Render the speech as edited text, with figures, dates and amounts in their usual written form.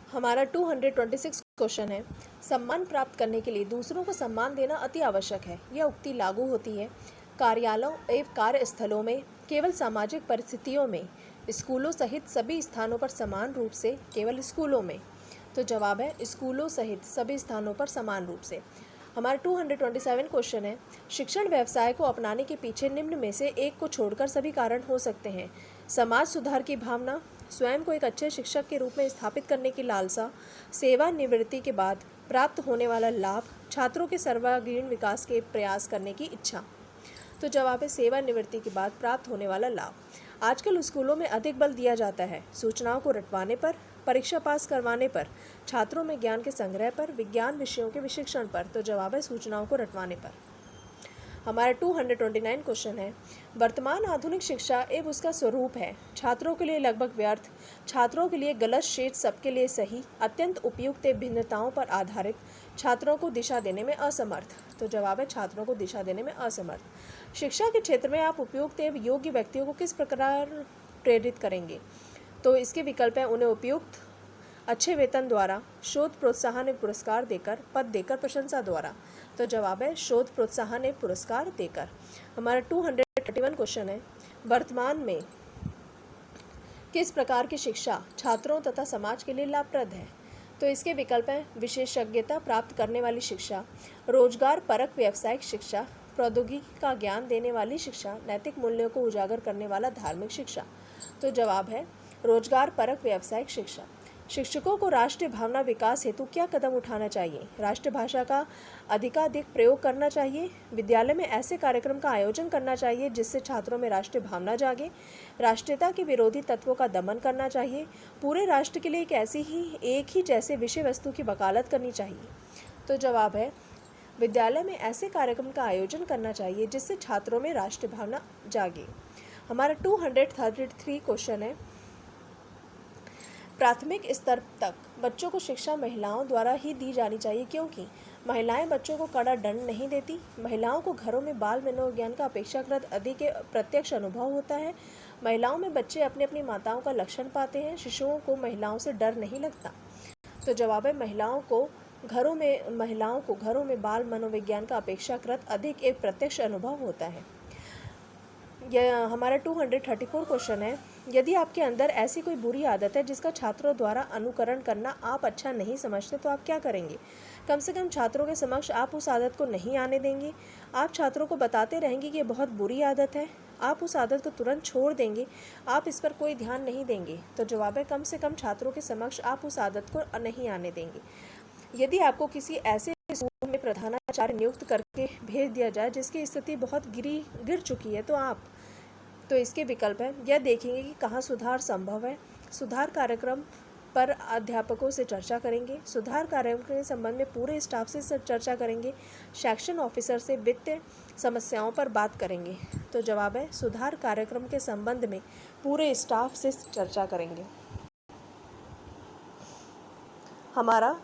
हमारा 226 क्वेश्चन है, सम्मान प्राप्त करने के लिए दूसरों को सम्मान देना अति आवश्यक है। यह उक्ति लागू होती है कार्यालयों एवं कार्यस्थलों में, केवल सामाजिक परिस्थितियों में, स्कूलों सहित सभी स्थानों पर समान रूप से, केवल स्कूलों में। तो जवाब है स्कूलों सहित सभी स्थानों पर समान रूप से। हमारा 227 क्वेश्चन है, शिक्षण व्यवसाय को अपनाने के पीछे निम्न में से एक को छोड़कर सभी कारण हो सकते हैं। समाज सुधार की भावना, स्वयं को एक अच्छे शिक्षक के रूप में स्थापित करने की लालसा, सेवानिवृत्ति के बाद प्राप्त होने वाला लाभ, छात्रों के सर्वांगीण विकास के प्रयास करने की इच्छा। तो जवाब है सेवानिवृत्ति के बाद प्राप्त होने वाला लाभ। आजकल स्कूलों में अधिक बल दिया जाता है सूचनाओं को रटवाने पर, परीक्षा पास करवाने पर, छात्रों में ज्ञान के संग्रह पर, विज्ञान विषयों के विशिक्षण पर। तो जवाब है सूचनाओं को रटवाने पर। हमारा 229 क्वेश्चन है, वर्तमान आधुनिक शिक्षा एवं उसका स्वरूप है छात्रों के लिए लगभग व्यर्थ, छात्रों के लिए गलत, शेष सबके लिए सही, अत्यंत उपयुक्त एवं भिन्नताओं पर आधारित, छात्रों को दिशा देने में असमर्थ। तो जवाब है छात्रों को दिशा देने में असमर्थ। शिक्षा के क्षेत्र में आप उपयुक्त एवं योग्य व्यक्तियों को किस प्रकार प्रेरित करेंगे? तो इसके विकल्प हैं उन्हें उपयुक्त, अच्छे वेतन द्वारा, शोध प्रोत्साहन एवं पुरस्कार देकर, पद देकर, प्रशंसा द्वारा। तो जवाब है शोध प्रोत्साहन एवं पुरस्कार देकर। हमारा 231 क्वेश्चन है, वर्तमान में किस प्रकार की शिक्षा छात्रों तथा समाज के लिए लाभप्रद है? तो इसके विकल्प हैं विशेषज्ञता प्राप्त करने वाली शिक्षा, रोजगार परक व्यावसायिक शिक्षा, प्रौद्योगिकी का ज्ञान देने वाली शिक्षा, नैतिक मूल्यों को उजागर करने वाला धार्मिक शिक्षा। तो जवाब है रोजगार परक व्यावसायिक शिक्षा। शिक्षकों को राष्ट्रीय भावना विकास हेतु क्या कदम उठाना चाहिए? राष्ट्रभाषा का अधिकाधिक प्रयोग करना चाहिए, विद्यालय में ऐसे कार्यक्रम का आयोजन करना चाहिए जिससे छात्रों में राष्ट्रीय भावना जागे, राष्ट्रीयता के विरोधी तत्वों का दमन करना चाहिए, पूरे राष्ट्र के लिए एक ही जैसे विषय वस्तु की वकालत करनी चाहिए। तो जवाब है विद्यालय में ऐसे कार्यक्रम का आयोजन करना चाहिए जिससे छात्रों में राष्ट्रीय भावना जागे। हमारा 233 क्वेश्चन है, प्राथमिक स्तर तक बच्चों को शिक्षा महिलाओं द्वारा ही दी जानी चाहिए क्योंकि महिलाएं बच्चों को कड़ा दंड नहीं देती, महिलाओं को घरों में बाल मनोविज्ञान का अपेक्षाकृत अधिक प्रत्यक्ष अनुभव होता है, महिलाओं में बच्चे अपनी अपनी माताओं का लक्षण पाते हैं, शिशुओं को महिलाओं से डर नहीं लगता। तो जवाब है महिलाओं को घरों में बाल मनोविज्ञान का अपेक्षाकृत अधिक एक प्रत्यक्ष अनुभव होता है। यह हमारा 234 क्वेश्चन है, यदि आपके अंदर ऐसी कोई बुरी आदत है जिसका छात्रों द्वारा अनुकरण करना आप अच्छा नहीं समझते तो आप क्या करेंगे? कम से कम छात्रों के समक्ष आप उस आदत को नहीं आने देंगे, आप छात्रों को बताते रहेंगे कि ये बहुत बुरी आदत है, आप उस आदत को तुरंत छोड़ देंगे, आप इस पर कोई ध्यान नहीं देंगे। तो जवाब है कम से कम छात्रों के समक्ष आप उस आदत को नहीं आने देंगे। यदि आपको किसी ऐसे स्कूल में प्रधानाचार्य नियुक्त करके भेज दिया जाए जिसकी स्थिति बहुत गिर चुकी है तो इसके विकल्प हैं, यह देखेंगे कि कहाँ सुधार संभव है, सुधार कार्यक्रम पर अध्यापकों से चर्चा करेंगे, सुधार कार्यक्रम के संबंध में पूरे स्टाफ से चर्चा करेंगे, सेक्शन ऑफिसर से वित्तीय समस्याओं पर बात करेंगे। तो जवाब है सुधार कार्यक्रम के संबंध में पूरे स्टाफ से चर्चा करेंगे। हमारा